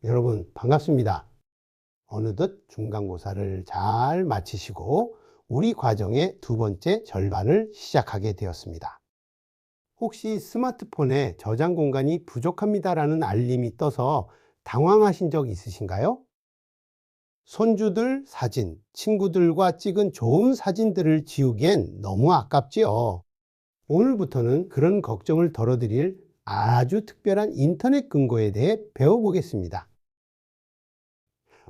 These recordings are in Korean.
여러분 반갑습니다. 어느덧 중간고사를 잘 마치시고 우리 과정의 두 번째 절반을 시작하게 되었습니다. 혹시 스마트폰에 저장 공간이 부족합니다라는 알림이 떠서 당황하신 적 있으신가요? 손주들 사진, 친구들과 찍은 좋은 사진들을 지우기엔 너무 아깝지요. 오늘부터는 그런 걱정을 덜어드릴 아주 특별한 인터넷 금고에 대해 배워보겠습니다.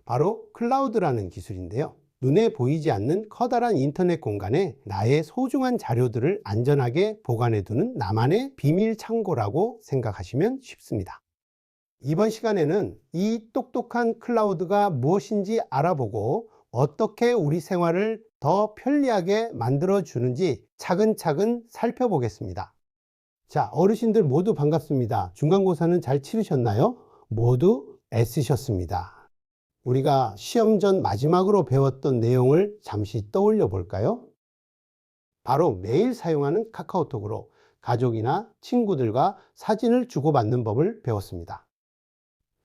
바로 클라우드라는 기술인데요. 눈에 보이지 않는 커다란 인터넷 공간에 나의 소중한 자료들을 안전하게 보관해두는 나만의 비밀 창고라고 생각하시면 쉽습니다. 이번 시간에는 이 똑똑한 클라우드가 무엇인지 알아보고 어떻게 우리 생활을 더 편리하게 만들어 주는지 차근차근 살펴보겠습니다. 자, 어르신들 모두 반갑습니다. 중간고사는 잘 치르셨나요? 모두 애쓰셨습니다. 우리가 시험 전 마지막으로 배웠던 내용을 잠시 떠올려 볼까요? 바로 매일 사용하는 카카오톡으로 가족이나 친구들과 사진을 주고받는 법을 배웠습니다.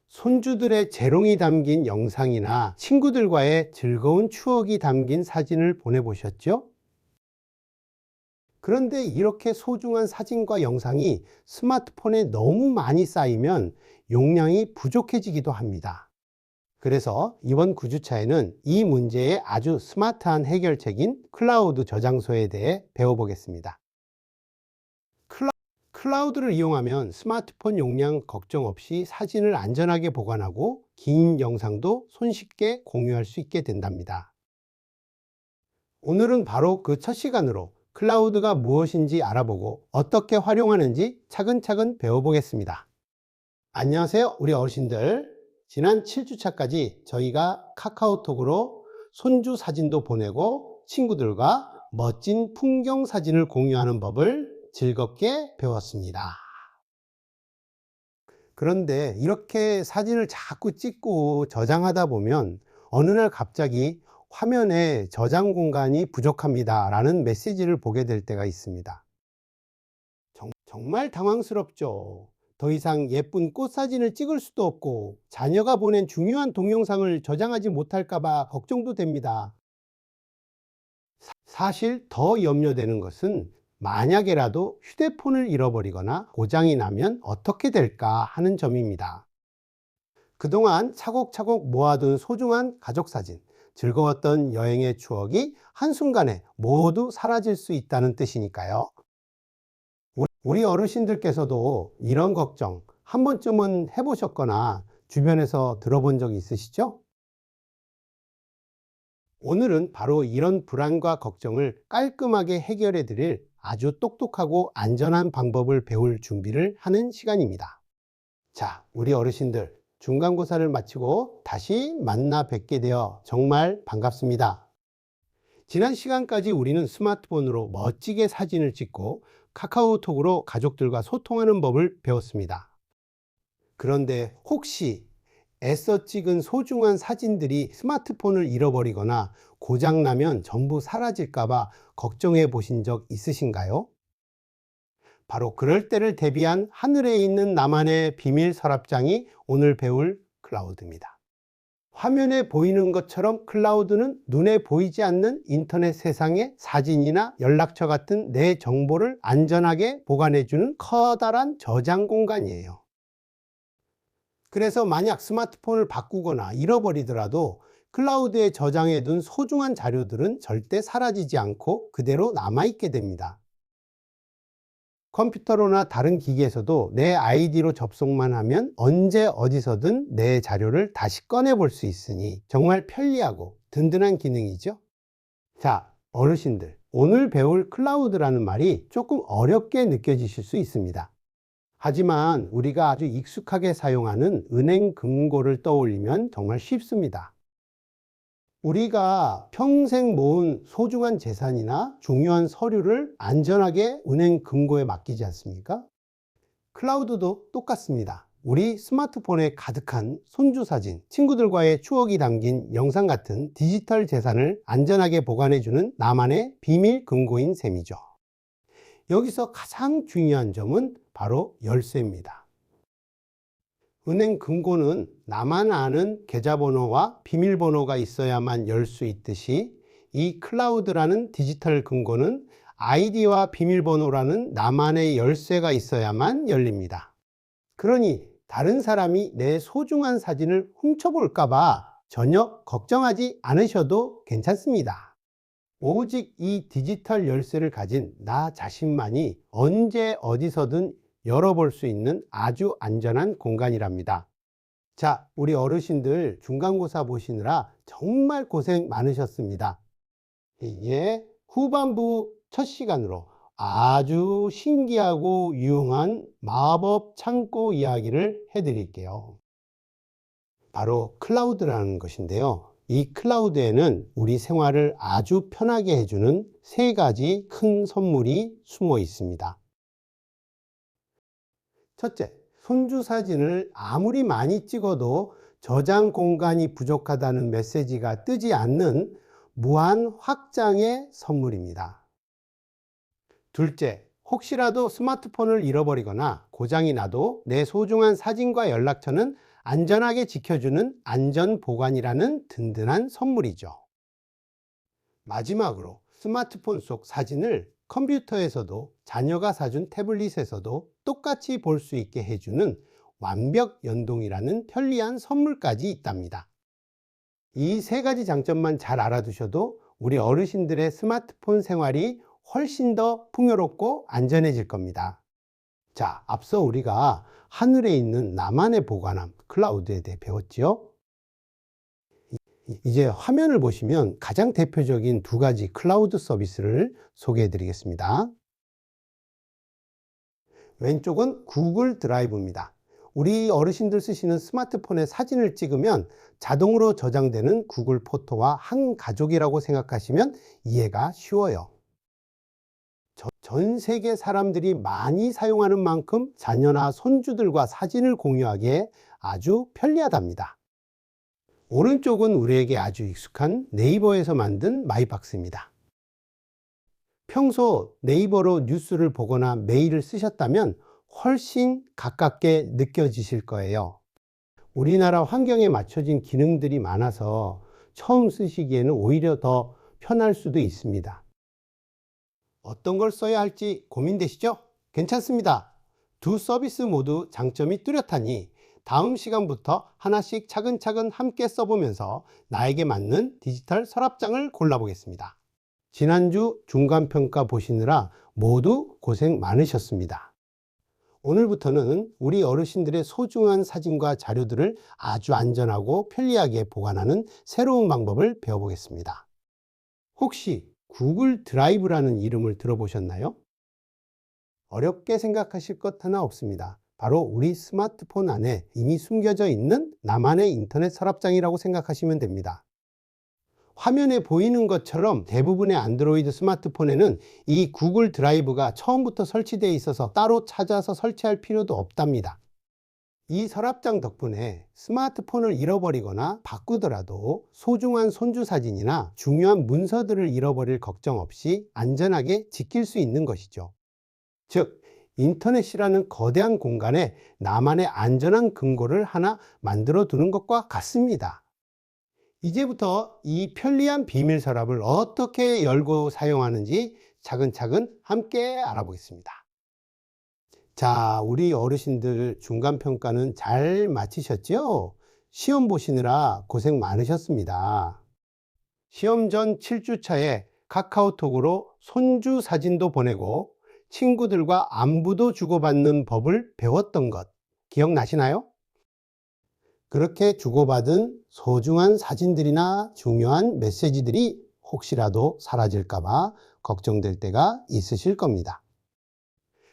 손주들의 재롱이 담긴 영상이나 친구들과의 즐거운 추억이 담긴 사진을 보내보셨죠? 그런데 이렇게 소중한 사진과 영상이 스마트폰에 너무 많이 쌓이면 용량이 부족해지기도 합니다. 그래서 이번 9주차에는 이 문제의 아주 스마트한 해결책인 클라우드 저장소에 대해 배워보겠습니다. 클라우드를 이용하면 스마트폰 용량 걱정 없이 사진을 안전하게 보관하고 긴 영상도 손쉽게 공유할 수 있게 된답니다. 오늘은 바로 그 첫 시간으로 클라우드가 무엇인지 알아보고 어떻게 활용하는지 차근차근 배워보겠습니다. 안녕하세요, 우리 어르신들. 지난 7주차까지 저희가 카카오톡으로 손주 사진도 보내고 친구들과 멋진 풍경 사진을 공유하는 법을 즐겁게 배웠습니다. 그런데 이렇게 사진을 자꾸 찍고 저장하다 보면 어느 날 갑자기 화면에 저장 공간이 부족합니다 라는 메시지를 보게 될 때가 있습니다. 정말 당황스럽죠. 더 이상 예쁜 꽃 사진을 찍을 수도 없고 자녀가 보낸 중요한 동영상을 저장하지 못할까 봐 걱정도 됩니다. 사실 더 염려되는 것은 만약에라도 휴대폰을 잃어버리거나 고장이 나면 어떻게 될까 하는 점입니다. 그동안 차곡차곡 모아둔 소중한 가족 사진, 즐거웠던 여행의 추억이 한순간에 모두 사라질 수 있다는 뜻이니까요. 우리 어르신들께서도 이런 걱정 한 번쯤은 해보셨거나 주변에서 들어본 적 있으시죠? 오늘은 바로 이런 불안과 걱정을 깔끔하게 해결해 드릴 아주 똑똑하고 안전한 방법을 배울 준비를 하는 시간입니다. 자, 우리 어르신들 중간고사를 마치고 다시 만나 뵙게 되어 정말 반갑습니다. 지난 시간까지 우리는 스마트폰으로 멋지게 사진을 찍고 카카오톡으로 가족들과 소통하는 법을 배웠습니다. 그런데 혹시 애써 찍은 소중한 사진들이 스마트폰을 잃어버리거나 고장나면 전부 사라질까봐 걱정해 보신 적 있으신가요? 바로 그럴 때를 대비한 하늘에 있는 나만의 비밀 서랍장이 오늘 배울 클라우드입니다. 화면에 보이는 것처럼 클라우드는 눈에 보이지 않는 인터넷 세상의 사진이나 연락처 같은 내 정보를 안전하게 보관해주는 커다란 저장 공간이에요. 그래서 만약 스마트폰을 바꾸거나 잃어버리더라도 클라우드에 저장해 둔 소중한 자료들은 절대 사라지지 않고 그대로 남아있게 됩니다. 컴퓨터로나 다른 기기에서도 내 아이디로 접속만 하면 언제 어디서든 내 자료를 다시 꺼내 볼 수 있으니 정말 편리하고 든든한 기능이죠. 자, 어르신들, 오늘 배울 클라우드라는 말이 조금 어렵게 느껴지실 수 있습니다. 하지만 우리가 아주 익숙하게 사용하는 은행 금고를 떠올리면 정말 쉽습니다. 우리가 평생 모은 소중한 재산이나 중요한 서류를 안전하게 은행 금고에 맡기지 않습니까? 클라우드도 똑같습니다. 우리 스마트폰에 가득한 손주 사진, 친구들과의 추억이 담긴 영상 같은 디지털 재산을 안전하게 보관해주는 나만의 비밀 금고인 셈이죠. 여기서 가장 중요한 점은 바로 열쇠입니다. 은행 금고는 나만 아는 계좌번호와 비밀번호가 있어야만 열 수 있듯이 이 클라우드라는 디지털 금고는 아이디와 비밀번호라는 나만의 열쇠가 있어야만 열립니다. 그러니 다른 사람이 내 소중한 사진을 훔쳐볼까봐 전혀 걱정하지 않으셔도 괜찮습니다. 오직 이 디지털 열쇠를 가진 나 자신만이 언제 어디서든 열어볼 수 있는 아주 안전한 공간이랍니다. 자, 우리 어르신들 중간고사 보시느라 정말 고생 많으셨습니다. 이제 후반부 첫 시간으로 아주 신기하고 유용한 마법 창고 이야기를 해드릴게요. 바로 클라우드라는 것인데요. 이 클라우드에는 우리 생활을 아주 편하게 해주는 세 가지 큰 선물이 숨어 있습니다. 첫째, 손주 사진을 아무리 많이 찍어도 저장 공간이 부족하다는 메시지가 뜨지 않는 무한 확장의 선물입니다. 둘째, 혹시라도 스마트폰을 잃어버리거나 고장이 나도 내 소중한 사진과 연락처는 안전하게 지켜주는 안전보관이라는 든든한 선물이죠. 마지막으로 스마트폰 속 사진을 컴퓨터에서도 자녀가 사준 태블릿에서도 똑같이 볼 수 있게 해주는 완벽 연동이라는 편리한 선물까지 있답니다. 이 세 가지 장점만 잘 알아두셔도 우리 어르신들의 스마트폰 생활이 훨씬 더 풍요롭고 안전해질 겁니다. 자, 앞서 우리가 하늘에 있는 나만의 보관함 클라우드에 대해 배웠지요. 이제 화면을 보시면 가장 대표적인 두 가지 클라우드 서비스를 소개해 드리겠습니다. 왼쪽은 구글 드라이브입니다. 우리 어르신들 쓰시는 스마트폰에 사진을 찍으면 자동으로 저장되는 구글 포토와 한 가족이라고 생각하시면 이해가 쉬워요. 전 세계 사람들이 많이 사용하는 만큼 자녀나 손주들과 사진을 공유하기에 아주 편리하답니다. 오른쪽은 우리에게 아주 익숙한 네이버에서 만든 마이박스입니다. 평소 네이버로 뉴스를 보거나 메일을 쓰셨다면 훨씬 가깝게 느껴지실 거예요. 우리나라 환경에 맞춰진 기능들이 많아서 처음 쓰시기에는 오히려 더 편할 수도 있습니다. 어떤 걸 써야 할지 고민되시죠? 괜찮습니다. 두 서비스 모두 장점이 뚜렷하니 다음 시간부터 하나씩 차근차근 함께 써보면서 나에게 맞는 디지털 서랍장을 골라보겠습니다. 지난주 중간평가 보시느라 모두 고생 많으셨습니다. 오늘부터는 우리 어르신들의 소중한 사진과 자료들을 아주 안전하고 편리하게 보관하는 새로운 방법을 배워보겠습니다. 혹시 구글 드라이브라는 이름을 들어보셨나요? 어렵게 생각하실 것 하나 없습니다. 바로 우리 스마트폰 안에 이미 숨겨져 있는 나만의 인터넷 서랍장이라고 생각하시면 됩니다. 화면에 보이는 것처럼 대부분의 안드로이드 스마트폰에는 이 구글 드라이브가 처음부터 설치되어 있어서 따로 찾아서 설치할 필요도 없답니다. 이 서랍장 덕분에 스마트폰을 잃어버리거나 바꾸더라도 소중한 손주 사진이나 중요한 문서들을 잃어버릴 걱정 없이 안전하게 지킬 수 있는 것이죠. 즉, 인터넷이라는 거대한 공간에 나만의 안전한 금고를 하나 만들어 두는 것과 같습니다. 이제부터 이 편리한 비밀 서랍을 어떻게 열고 사용하는지 차근차근 함께 알아보겠습니다. 자, 우리 어르신들 중간평가는 잘 마치셨죠? 시험 보시느라 고생 많으셨습니다. 시험 전 7주차에 카카오톡으로 손주 사진도 보내고 친구들과 안부도 주고받는 법을 배웠던 것 기억나시나요? 그렇게 주고받은 소중한 사진들이나 중요한 메시지들이 혹시라도 사라질까봐 걱정될 때가 있으실 겁니다.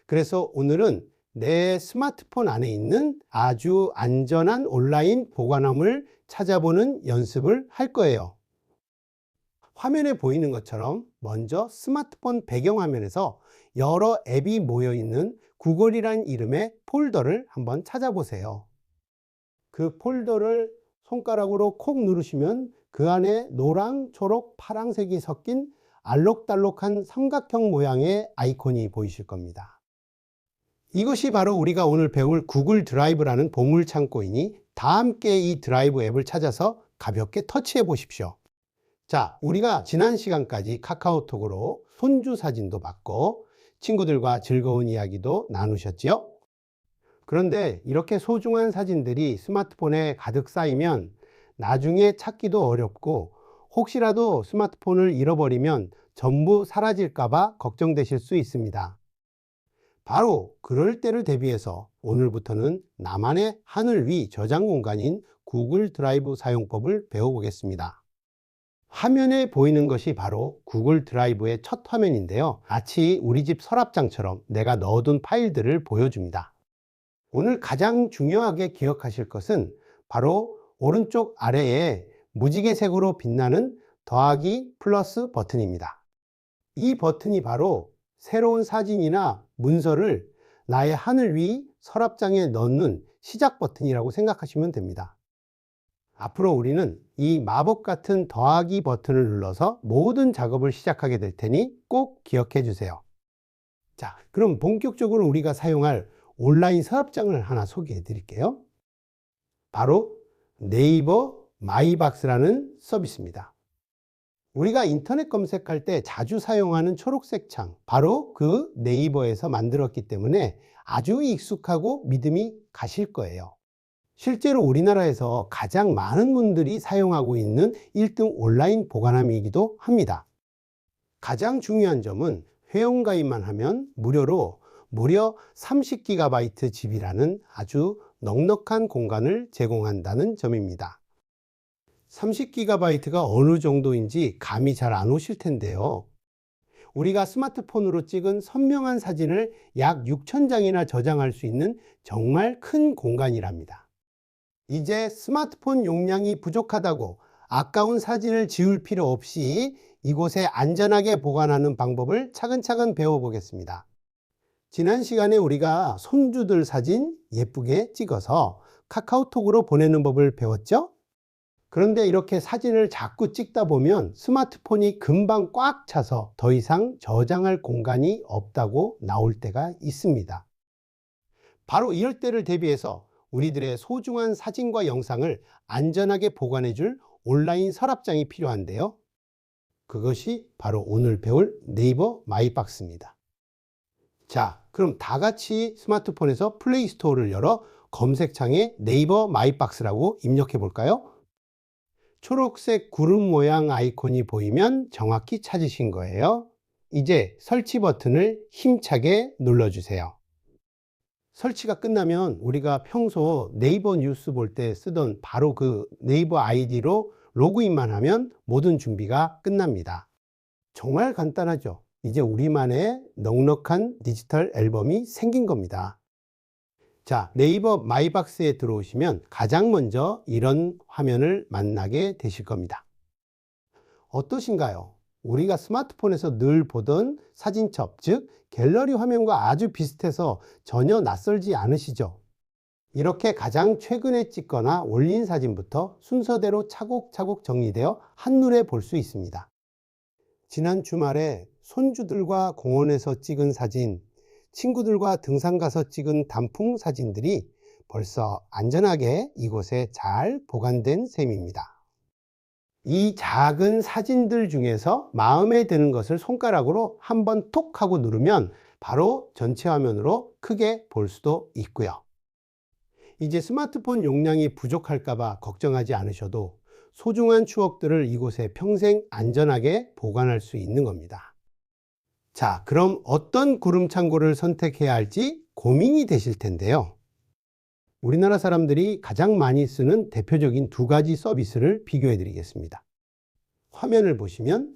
그래서 오늘은 내 스마트폰 안에 있는 아주 안전한 온라인 보관함을 찾아보는 연습을 할 거예요. 화면에 보이는 것처럼 먼저 스마트폰 배경화면에서 여러 앱이 모여 있는 구글이라는 이름의 폴더를 한번 찾아보세요. 그 폴더를 손가락으로 콕 누르시면 그 안에 노랑, 초록, 파랑색이 섞인 알록달록한 삼각형 모양의 아이콘이 보이실 겁니다. 이것이 바로 우리가 오늘 배울 구글 드라이브라는 보물 창고이니 다 함께 이 드라이브 앱을 찾아서 가볍게 터치해 보십시오. 자, 우리가 지난 시간까지 카카오톡으로 손주 사진도 받고 친구들과 즐거운 이야기도 나누셨지요? 그런데 이렇게 소중한 사진들이 스마트폰에 가득 쌓이면 나중에 찾기도 어렵고 혹시라도 스마트폰을 잃어버리면 전부 사라질까봐 걱정되실 수 있습니다. 바로 그럴 때를 대비해서 오늘부터는 나만의 하늘 위 저장 공간인 구글 드라이브 사용법을 배워보겠습니다. 화면에 보이는 것이 바로 구글 드라이브의 첫 화면인데요. 마치 우리 집 서랍장처럼 내가 넣어둔 파일들을 보여줍니다. 오늘 가장 중요하게 기억하실 것은 바로 오른쪽 아래에 무지개색으로 빛나는 더하기 플러스 버튼입니다. 이 버튼이 바로 새로운 사진이나 문서를 나의 하늘 위 서랍장에 넣는 시작 버튼이라고 생각하시면 됩니다. 앞으로 우리는 이 마법 같은 더하기 버튼을 눌러서 모든 작업을 시작하게 될 테니 꼭 기억해 주세요. 자, 그럼 본격적으로 우리가 사용할 온라인 서랍장을 하나 소개해 드릴게요. 바로 네이버 마이박스라는 서비스입니다. 우리가 인터넷 검색할 때 자주 사용하는 초록색 창, 바로 그 네이버에서 만들었기 때문에 아주 익숙하고 믿음이 가실 거예요. 실제로 우리나라에서 가장 많은 분들이 사용하고 있는 1등 온라인 보관함이기도 합니다. 가장 중요한 점은 회원가입만 하면 무료로 무려 30GB 집이라는 아주 넉넉한 공간을 제공한다는 점입니다. 30GB가 어느 정도인지 감이 잘 안 오실 텐데요. 우리가 스마트폰으로 찍은 선명한 사진을 약 6,000장이나 저장할 수 있는 정말 큰 공간이랍니다. 이제 스마트폰 용량이 부족하다고 아까운 사진을 지울 필요 없이 이곳에 안전하게 보관하는 방법을 차근차근 배워보겠습니다. 지난 시간에 우리가 손주들 사진 예쁘게 찍어서 카카오톡으로 보내는 법을 배웠죠? 그런데 이렇게 사진을 자꾸 찍다 보면 스마트폰이 금방 꽉 차서 더 이상 저장할 공간이 없다고 나올 때가 있습니다. 바로 이럴 때를 대비해서 우리들의 소중한 사진과 영상을 안전하게 보관해 줄 온라인 서랍장이 필요한데요. 그것이 바로 오늘 배울 네이버 마이박스입니다. 자, 그럼 다 같이 스마트폰에서 플레이 스토어를 열어 검색창에 네이버 마이박스라고 입력해 볼까요? 초록색 구름 모양 아이콘이 보이면 정확히 찾으신 거예요. 이제 설치 버튼을 힘차게 눌러주세요. 설치가 끝나면 우리가 평소 네이버 뉴스 볼 때 쓰던 바로 그 네이버 아이디로 로그인만 하면 모든 준비가 끝납니다. 정말 간단하죠? 이제 우리만의 넉넉한 디지털 앨범이 생긴 겁니다. 자, 네이버 마이박스에 들어오시면 가장 먼저 이런 화면을 만나게 되실 겁니다. 어떠신가요? 우리가 스마트폰에서 늘 보던 사진첩, 즉 갤러리 화면과 아주 비슷해서 전혀 낯설지 않으시죠? 이렇게 가장 최근에 찍거나 올린 사진부터 순서대로 차곡차곡 정리되어 한눈에 볼 수 있습니다. 지난 주말에 손주들과 공원에서 찍은 사진, 친구들과 등산 가서 찍은 단풍 사진들이 벌써 안전하게 이곳에 잘 보관된 셈입니다. 이 작은 사진들 중에서 마음에 드는 것을 손가락으로 한번 톡 하고 누르면 바로 전체 화면으로 크게 볼 수도 있고요. 이제 스마트폰 용량이 부족할까봐 걱정하지 않으셔도 소중한 추억들을 이곳에 평생 안전하게 보관할 수 있는 겁니다. 자, 그럼 어떤 구름 창고를 선택해야 할지 고민이 되실 텐데요. 우리나라 사람들이 가장 많이 쓰는 대표적인 두 가지 서비스를 비교해 드리겠습니다. 화면을 보시면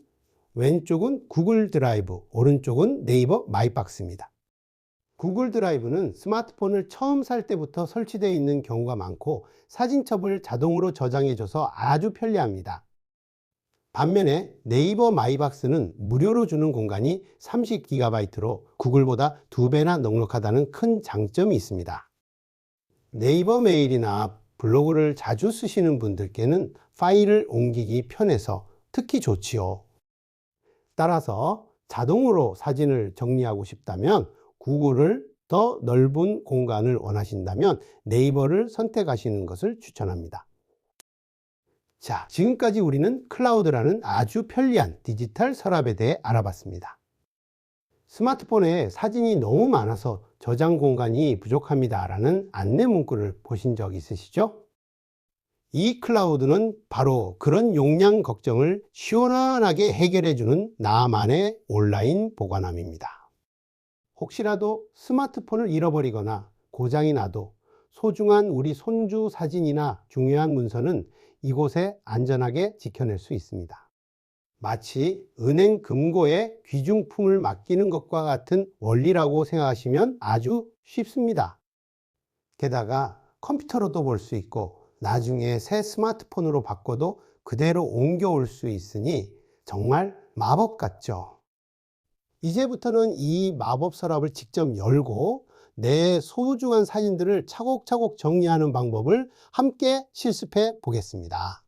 왼쪽은 구글 드라이브, 오른쪽은 네이버 마이박스입니다. 구글 드라이브는 스마트폰을 처음 살 때부터 설치되어 있는 경우가 많고 사진첩을 자동으로 저장해줘서 아주 편리합니다. 반면에 네이버 마이박스는 무료로 주는 공간이 30GB로 구글보다 2배나 넉넉하다는 큰 장점이 있습니다. 네이버 메일이나 블로그를 자주 쓰시는 분들께는 파일을 옮기기 편해서 특히 좋지요. 따라서 자동으로 사진을 정리하고 싶다면 구글을 더 넓은 공간을 원하신다면 네이버를 선택하시는 것을 추천합니다. 자, 지금까지 우리는 클라우드라는 아주 편리한 디지털 서랍에 대해 알아봤습니다. 스마트폰에 사진이 너무 많아서 저장 공간이 부족합니다 라는 안내 문구를 보신 적 있으시죠? 이 클라우드는 바로 그런 용량 걱정을 시원하게 해결해주는 나만의 온라인 보관함입니다. 혹시라도 스마트폰을 잃어버리거나 고장이 나도 소중한 우리 손주 사진이나 중요한 문서는 이곳에 안전하게 지켜낼 수 있습니다. 마치 은행 금고에 귀중품을 맡기는 것과 같은 원리라고 생각하시면 아주 쉽습니다. 게다가 컴퓨터로도 볼 수 있고 나중에 새 스마트폰으로 바꿔도 그대로 옮겨올 수 있으니 정말 마법 같죠. 이제부터는 이 마법 서랍을 직접 열고 내 소중한 사진들을 차곡차곡 정리하는 방법을 함께 실습해 보겠습니다.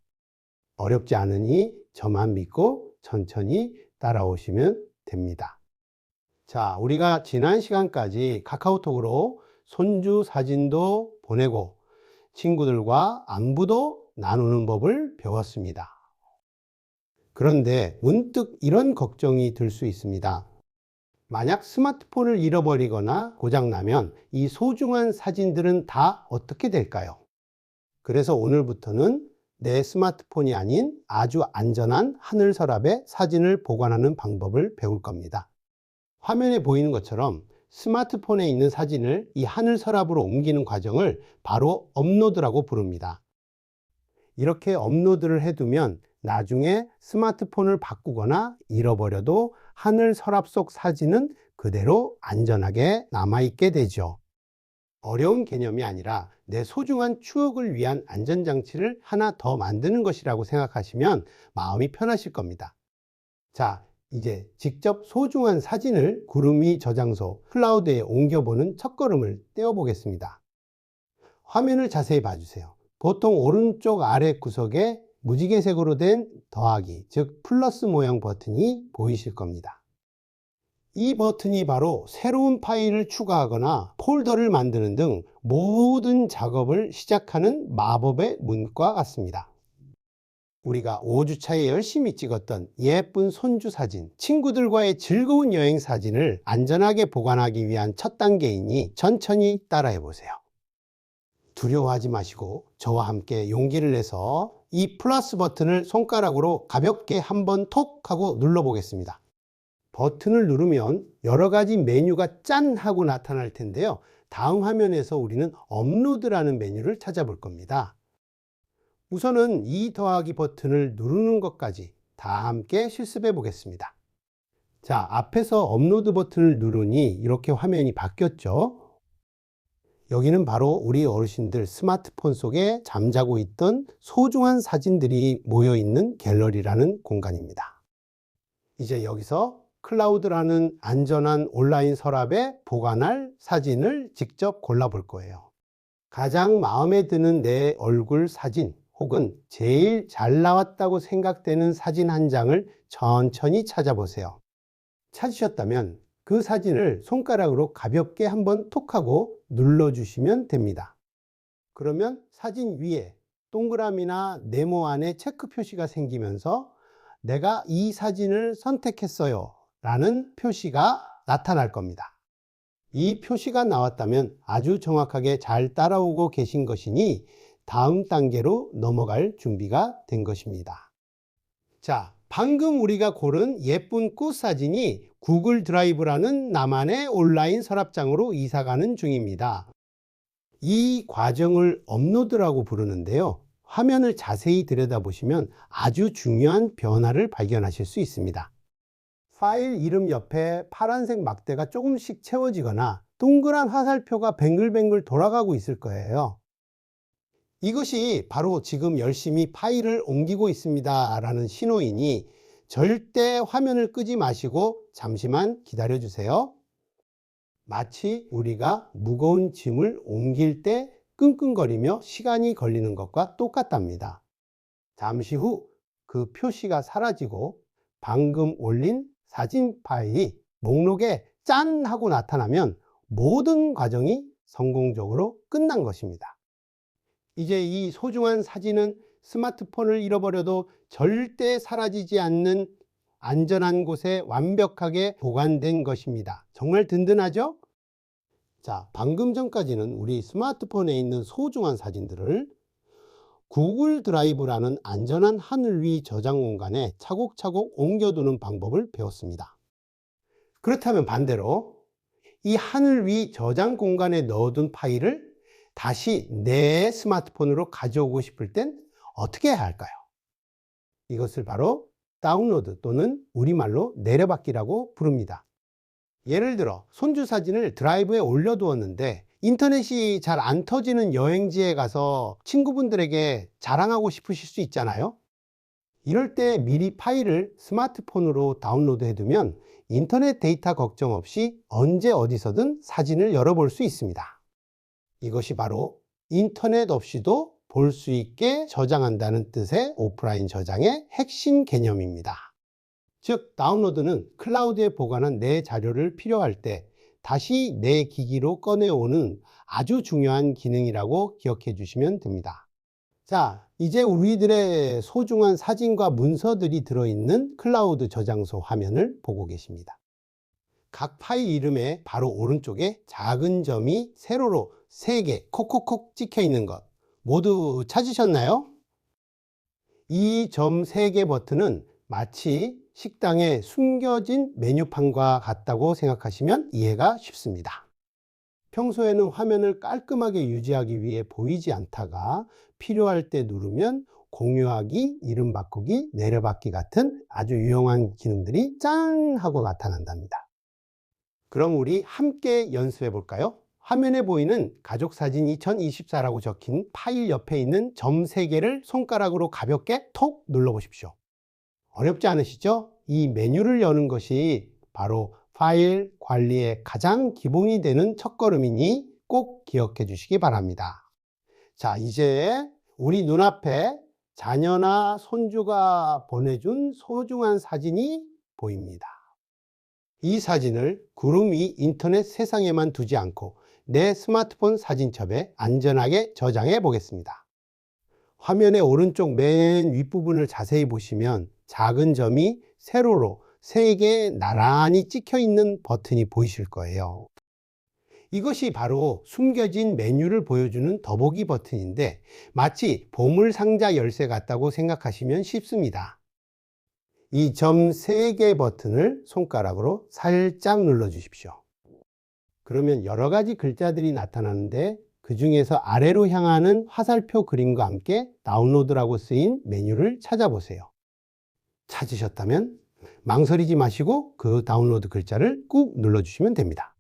어렵지 않으니 저만 믿고 천천히 따라오시면 됩니다. 자, 우리가 지난 시간까지 카카오톡으로 손주 사진도 보내고 친구들과 안부도 나누는 법을 배웠습니다. 그런데 문득 이런 걱정이 들 수 있습니다. 만약 스마트폰을 잃어버리거나 고장나면 이 소중한 사진들은 다 어떻게 될까요? 그래서 오늘부터는 내 스마트폰이 아닌 아주 안전한 하늘 서랍에 사진을 보관하는 방법을 배울 겁니다. 화면에 보이는 것처럼 스마트폰에 있는 사진을 이 하늘 서랍으로 옮기는 과정을 바로 업로드라고 부릅니다. 이렇게 업로드를 해두면 나중에 스마트폰을 바꾸거나 잃어버려도 하늘 서랍 속 사진은 그대로 안전하게 남아있게 되죠. 어려운 개념이 아니라 내 소중한 추억을 위한 안전장치를 하나 더 만드는 것이라고 생각하시면 마음이 편하실 겁니다. 자, 이제 직접 소중한 사진을 구름이 저장소 클라우드에 옮겨보는 첫걸음을 떼어보겠습니다. 화면을 자세히 봐주세요. 보통 오른쪽 아래 구석에 무지개색으로 된 더하기, 즉 플러스 모양 버튼이 보이실 겁니다. 이 버튼이 바로 새로운 파일을 추가하거나 폴더를 만드는 등 모든 작업을 시작하는 마법의 문과 같습니다. 우리가 5주차에 열심히 찍었던 예쁜 손주 사진, 친구들과의 즐거운 여행 사진을 안전하게 보관하기 위한 첫 단계이니 천천히 따라해 보세요. 두려워하지 마시고 저와 함께 용기를 내서 이 플러스 버튼을 손가락으로 가볍게 한번 톡 하고 눌러 보겠습니다. 버튼을 누르면 여러 가지 메뉴가 짠 하고 나타날 텐데요. 다음 화면에서 우리는 업로드라는 메뉴를 찾아볼 겁니다. 우선은 이 더하기 버튼을 누르는 것까지 다 함께 실습해 보겠습니다. 자, 앞에서 업로드 버튼을 누르니 이렇게 화면이 바뀌었죠. 여기는 바로 우리 어르신들 스마트폰 속에 잠자고 있던 소중한 사진들이 모여 있는 갤러리라는 공간입니다. 이제 여기서 클라우드라는 안전한 온라인 서랍에 보관할 사진을 직접 골라볼 거예요. 가장 마음에 드는 내 얼굴 사진 혹은 제일 잘 나왔다고 생각되는 사진 한 장을 천천히 찾아보세요. 찾으셨다면 그 사진을 손가락으로 가볍게 한번 톡하고 눌러주시면 됩니다. 그러면 사진 위에 동그라미나 네모 안에 체크 표시가 생기면서 내가 이 사진을 선택했어요 라는 표시가 나타날 겁니다. 이 표시가 나왔다면 아주 정확하게 잘 따라오고 계신 것이니 다음 단계로 넘어갈 준비가 된 것입니다. 자, 방금 우리가 고른 예쁜 꽃 사진이 구글 드라이브라는 나만의 온라인 서랍장으로 이사가는 중입니다. 이 과정을 업로드라고 부르는데요. 화면을 자세히 들여다보시면 아주 중요한 변화를 발견하실 수 있습니다. 파일 이름 옆에 파란색 막대가 조금씩 채워지거나 동그란 화살표가 뱅글뱅글 돌아가고 있을 거예요. 이것이 바로 지금 열심히 파일을 옮기고 있습니다 라는 신호이니 절대 화면을 끄지 마시고 잠시만 기다려 주세요. 마치 우리가 무거운 짐을 옮길 때 끙끙거리며 시간이 걸리는 것과 똑같답니다. 잠시 후 그 표시가 사라지고 방금 올린 사진 파일이 목록에 짠 하고 나타나면 모든 과정이 성공적으로 끝난 것입니다. 이제 이 소중한 사진은 스마트폰을 잃어버려도 절대 사라지지 않는 안전한 곳에 완벽하게 보관된 것입니다. 정말 든든하죠? 자, 방금 전까지는 우리 스마트폰에 있는 소중한 사진들을 구글 드라이브라는 안전한 하늘 위 저장 공간에 차곡차곡 옮겨두는 방법을 배웠습니다. 그렇다면 반대로 이 하늘 위 저장 공간에 넣어둔 파일을 다시 내 스마트폰으로 가져오고 싶을 땐 어떻게 해야 할까요? 이것을 바로 다운로드 또는 우리말로 내려받기라고 부릅니다. 예를 들어 손주 사진을 드라이브에 올려두었는데 인터넷이 잘 안 터지는 여행지에 가서 친구분들에게 자랑하고 싶으실 수 있잖아요. 이럴 때 미리 파일을 스마트폰으로 다운로드 해두면 인터넷 데이터 걱정 없이 언제 어디서든 사진을 열어볼 수 있습니다. 이것이 바로 인터넷 없이도 볼 수 있게 저장한다는 뜻의 오프라인 저장의 핵심 개념입니다. 즉 다운로드는 클라우드에 보관한 내 자료를 필요할 때 다시 내 기기로 꺼내오는 아주 중요한 기능이라고 기억해 주시면 됩니다. 자, 이제 우리들의 소중한 사진과 문서들이 들어있는 클라우드 저장소 화면을 보고 계십니다. 각 파일 이름의 바로 오른쪽에 작은 점이 세로로 3개 콕콕콕 찍혀 있는 것 모두 찾으셨나요? 이 점 3개 버튼은 마치 식당에 숨겨진 메뉴판과 같다고 생각하시면 이해가 쉽습니다. 평소에는 화면을 깔끔하게 유지하기 위해 보이지 않다가 필요할 때 누르면 공유하기, 이름 바꾸기, 내려받기 같은 아주 유용한 기능들이 짠 하고 나타난답니다. 그럼 우리 함께 연습해 볼까요? 화면에 보이는 가족사진 2024라고 적힌 파일 옆에 있는 점 3개를 손가락으로 가볍게 톡 눌러 보십시오. 어렵지 않으시죠? 이 메뉴를 여는 것이 바로 파일 관리의 가장 기본이 되는 첫걸음이니 꼭 기억해 주시기 바랍니다. 자, 이제 우리 눈앞에 자녀나 손주가 보내준 소중한 사진이 보입니다. 이 사진을 구름 위 인터넷 세상에만 두지 않고 내 스마트폰 사진첩에 안전하게 저장해 보겠습니다. 화면의 오른쪽 맨 윗부분을 자세히 보시면 작은 점이 세로로 3개 나란히 찍혀 있는 버튼이 보이실 거예요. 이것이 바로 숨겨진 메뉴를 보여주는 더보기 버튼인데 마치 보물상자 열쇠 같다고 생각하시면 쉽습니다. 이 점 3개 버튼을 손가락으로 살짝 눌러 주십시오. 그러면 여러 가지 글자들이 나타나는데 그 중에서 아래로 향하는 화살표 그림과 함께 다운로드라고 쓰인 메뉴를 찾아보세요. 찾으셨다면 망설이지 마시고 그 다운로드 글자를 꾹 눌러주시면 됩니다.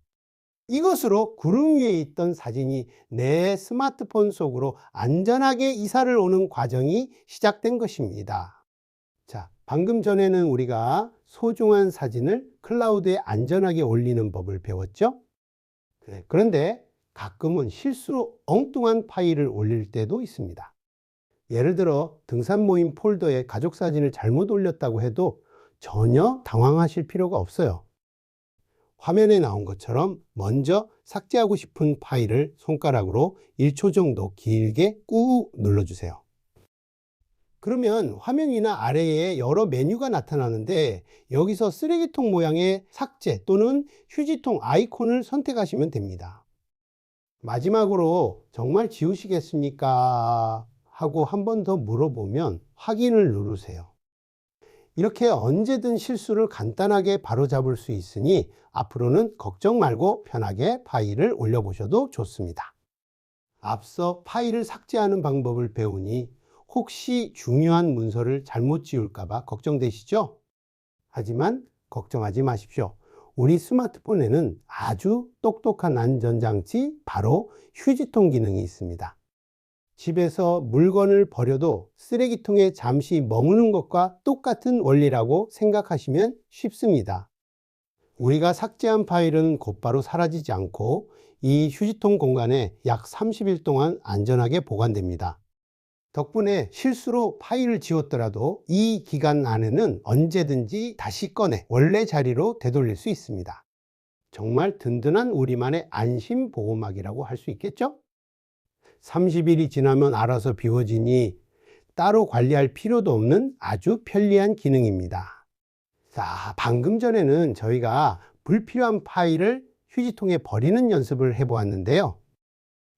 이것으로 구름 위에 있던 사진이 내 스마트폰 속으로 안전하게 이사를 오는 과정이 시작된 것입니다. 자, 방금 전에는 우리가 소중한 사진을 클라우드에 안전하게 올리는 법을 배웠죠? 그런데 가끔은 실수로 엉뚱한 파일을 올릴 때도 있습니다. 예를 들어 등산 모임 폴더에 가족 사진을 잘못 올렸다고 해도 전혀 당황하실 필요가 없어요. 화면에 나온 것처럼 먼저 삭제하고 싶은 파일을 손가락으로 1초 정도 길게 꾹 눌러주세요. 그러면 화면 위나 아래에 여러 메뉴가 나타나는데 여기서 쓰레기통 모양의 삭제 또는 휴지통 아이콘을 선택하시면 됩니다. 마지막으로 정말 지우시겠습니까? 하고 한 번 더 물어보면 확인을 누르세요. 이렇게 언제든 실수를 간단하게 바로잡을 수 있으니 앞으로는 걱정 말고 편하게 파일을 올려보셔도 좋습니다. 앞서 파일을 삭제하는 방법을 배우니 혹시 중요한 문서를 잘못 지울까봐 걱정되시죠? 하지만 걱정하지 마십시오. 우리 스마트폰에는 아주 똑똑한 안전장치, 바로 휴지통 기능이 있습니다. 집에서 물건을 버려도 쓰레기통에 잠시 머무는 것과 똑같은 원리라고 생각하시면 쉽습니다. 우리가 삭제한 파일은 곧바로 사라지지 않고 이 휴지통 공간에 약 30일 동안 안전하게 보관됩니다. 덕분에 실수로 파일을 지웠더라도 이 기간 안에는 언제든지 다시 꺼내 원래 자리로 되돌릴 수 있습니다. 정말 든든한 우리만의 안심 보호막이라고 할 수 있겠죠? 30일이 지나면 알아서 비워지니 따로 관리할 필요도 없는 아주 편리한 기능입니다. 자, 방금 전에는 저희가 불필요한 파일을 휴지통에 버리는 연습을 해보았는데요.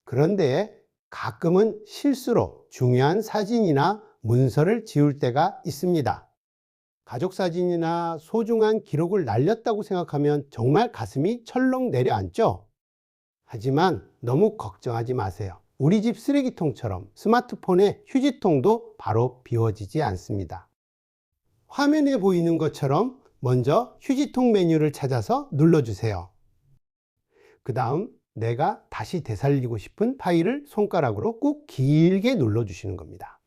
그런데 가끔은 실수로 중요한 사진이나 문서를 지울 때가 있습니다. 가족 사진이나 소중한 기록을 날렸다고 생각하면 정말 가슴이 철렁 내려앉죠? 하지만 너무 걱정하지 마세요. 우리 집 쓰레기통처럼 스마트폰의 휴지통도 바로 비워지지 않습니다. 화면에 보이는 것처럼 먼저 휴지통 메뉴를 찾아서 눌러주세요. 그 다음 내가 다시 되살리고 싶은 파일을 손가락으로 꾹 길게 눌러주시는 겁니다.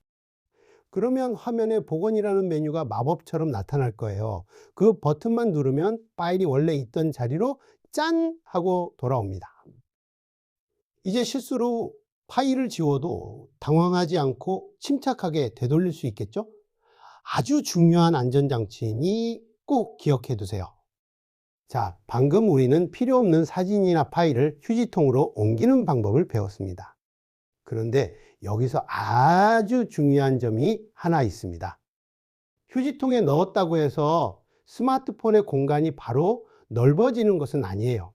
그러면 화면에 복원이라는 메뉴가 마법처럼 나타날 거예요. 그 버튼만 누르면 파일이 원래 있던 자리로 짠! 하고 돌아옵니다. 이제 실수로 파일을 지워도 당황하지 않고 침착하게 되돌릴 수 있겠죠? 아주 중요한 안전장치니 꼭 기억해 두세요. 자, 방금 우리는 필요 없는 사진이나 파일을 휴지통으로 옮기는 방법을 배웠습니다. 그런데 여기서 아주 중요한 점이 하나 있습니다. 휴지통에 넣었다고 해서 스마트폰의 공간이 바로 넓어지는 것은 아니에요.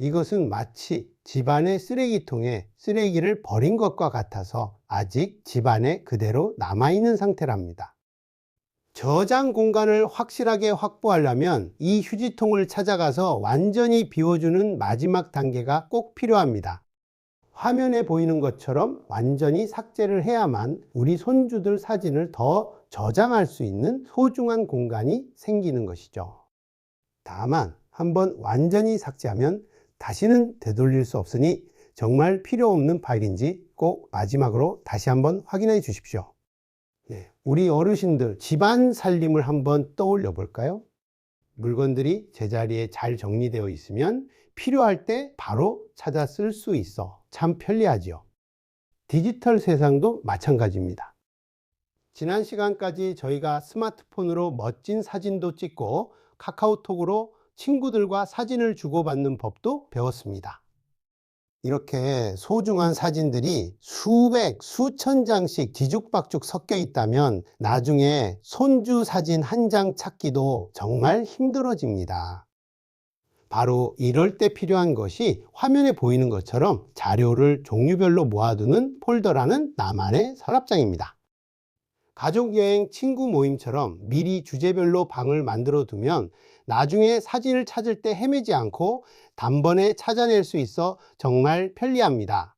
이것은 마치 집안의 쓰레기통에 쓰레기를 버린 것과 같아서 아직 집안에 그대로 남아있는 상태랍니다. 저장 공간을 확실하게 확보하려면 이 휴지통을 찾아가서 완전히 비워주는 마지막 단계가 꼭 필요합니다. 화면에 보이는 것처럼 완전히 삭제를 해야만 우리 손주들 사진을 더 저장할 수 있는 소중한 공간이 생기는 것이죠. 다만 한번 완전히 삭제하면 다시는 되돌릴 수 없으니 정말 필요 없는 파일인지 꼭 마지막으로 다시 한번 확인해 주십시오. 네, 우리 어르신들 집안 살림을 한번 떠올려 볼까요? 물건들이 제자리에 잘 정리되어 있으면 필요할 때 바로 찾아 쓸 수 있어 참 편리하지요. 디지털 세상도 마찬가지입니다. 지난 시간까지 저희가 스마트폰으로 멋진 사진도 찍고 카카오톡으로 친구들과 사진을 주고받는 법도 배웠습니다. 이렇게 소중한 사진들이 수백, 수천 장씩 뒤죽박죽 섞여 있다면 나중에 손주 사진 한 장 찾기도 정말 힘들어집니다. 바로 이럴 때 필요한 것이 화면에 보이는 것처럼 자료를 종류별로 모아두는 폴더라는 나만의 서랍장입니다. 가족여행, 친구 모임처럼 미리 주제별로 방을 만들어 두면 나중에 사진을 찾을 때 헤매지 않고 단번에 찾아낼 수 있어 정말 편리합니다.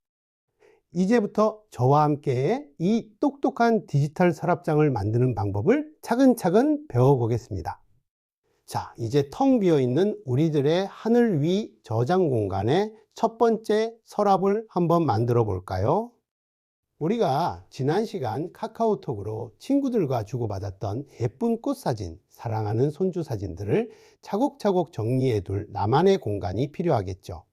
이제부터 저와 함께 이 똑똑한 디지털 서랍장을 만드는 방법을 차근차근 배워보겠습니다. 자, 이제 텅 비어 있는 우리들의 하늘 위 저장 공간에 첫 번째 서랍을 한번 만들어 볼까요? 우리가 지난 시간 카카오톡으로 친구들과 주고받았던 예쁜 꽃 사진, 사랑하는 손주 사진들을 차곡차곡 정리해 둘 나만의 공간이 필요하겠죠.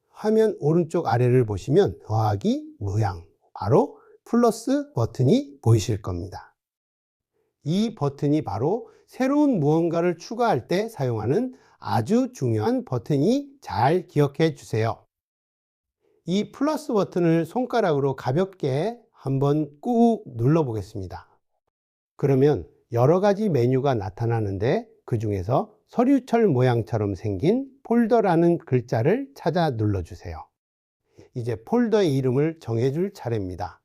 화면 오른쪽 아래를 보시면 더하기 모양, 바로 플러스 버튼이 보이실 겁니다. 이 버튼이 바로 새로운 무언가를 추가할 때 사용하는 아주 중요한 버튼이 잘 기억해 주세요. 이 플러스 버튼을 손가락으로 가볍게 한번 꾹 눌러 보겠습니다. 그러면 여러 가지 메뉴가 나타나는데 그 중에서 서류철 모양처럼 생긴 폴더라는 글자를 찾아 눌러주세요. 이제 폴더의 이름을 정해줄 차례입니다.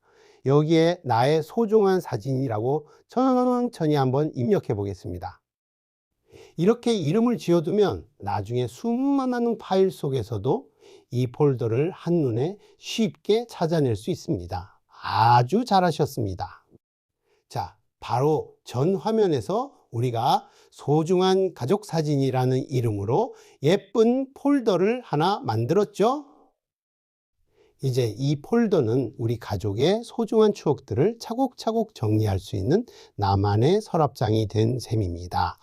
여기에 나의 소중한 사진이라고 천천히 한번 입력해 보겠습니다. 이렇게 이름을 지어두면 나중에 수많은 파일 속에서도 이 폴더를 한눈에 쉽게 찾아낼 수 있습니다. 아주 잘하셨습니다. 자, 바로 전 화면에서 우리가 소중한 가족 사진이라는 이름으로 예쁜 폴더를 하나 만들었죠? 이제 이 폴더는 우리 가족의 소중한 추억들을 차곡차곡 정리할 수 있는 나만의 서랍장이 된 셈입니다.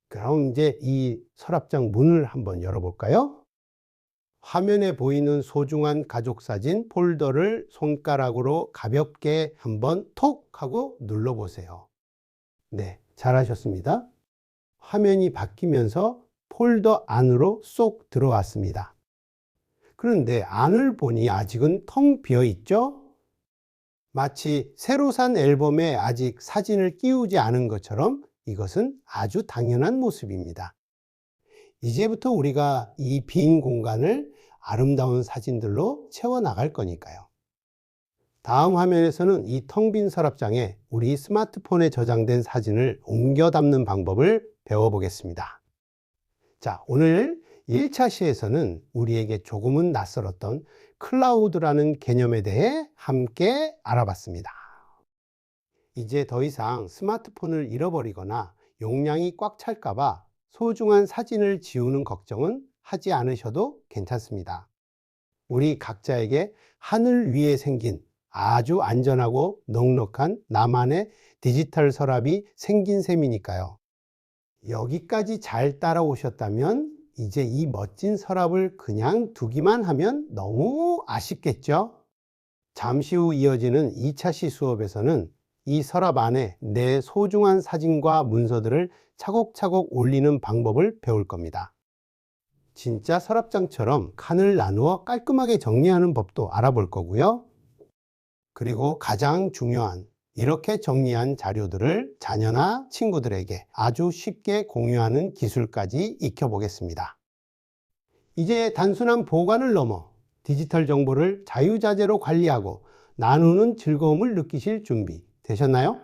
그럼 이제 이 서랍장 문을 한번 열어볼까요? 화면에 보이는 소중한 가족 사진 폴더를 손가락으로 가볍게 한번 톡 하고 눌러보세요. 네, 잘하셨습니다. 화면이 바뀌면서 폴더 안으로 쏙 들어왔습니다. 그런데 안을 보니 아직은 텅 비어 있죠? 마치 새로 산 앨범에 아직 사진을 끼우지 않은 것처럼 이것은 아주 당연한 모습입니다. 이제부터 우리가 이 빈 공간을 아름다운 사진들로 채워나갈 거니까요. 다음 화면에서는 이 텅 빈 서랍장에 우리 스마트폰에 저장된 사진을 옮겨 담는 방법을 배워보겠습니다. 자, 오늘 1차 시에서는 우리에게 조금은 낯설었던 클라우드라는 개념에 대해 함께 알아봤습니다. 이제 더 이상 스마트폰을 잃어버리거나 용량이 꽉 찰까봐 소중한 사진을 지우는 걱정은 하지 않으셔도 괜찮습니다. 우리 각자에게 하늘 위에 생긴 아주 안전하고 넉넉한 나만의 디지털 서랍이 생긴 셈이니까요. 여기까지 잘 따라오셨다면 이제 이 멋진 서랍을 그냥 두기만 하면 너무 아쉽겠죠? 잠시 후 이어지는 2차 시 수업에서는 이 서랍 안에 내 소중한 사진과 문서들을 차곡차곡 올리는 방법을 배울 겁니다. 진짜 서랍장처럼 칸을 나누어 깔끔하게 정리하는 법도 알아볼 거고요. 그리고 가장 중요한 이렇게 정리한 자료들을 자녀나 친구들에게 아주 쉽게 공유하는 기술까지 익혀보겠습니다. 이제 단순한 보관을 넘어 디지털 정보를 자유자재로 관리하고 나누는 즐거움을 느끼실 준비 되셨나요?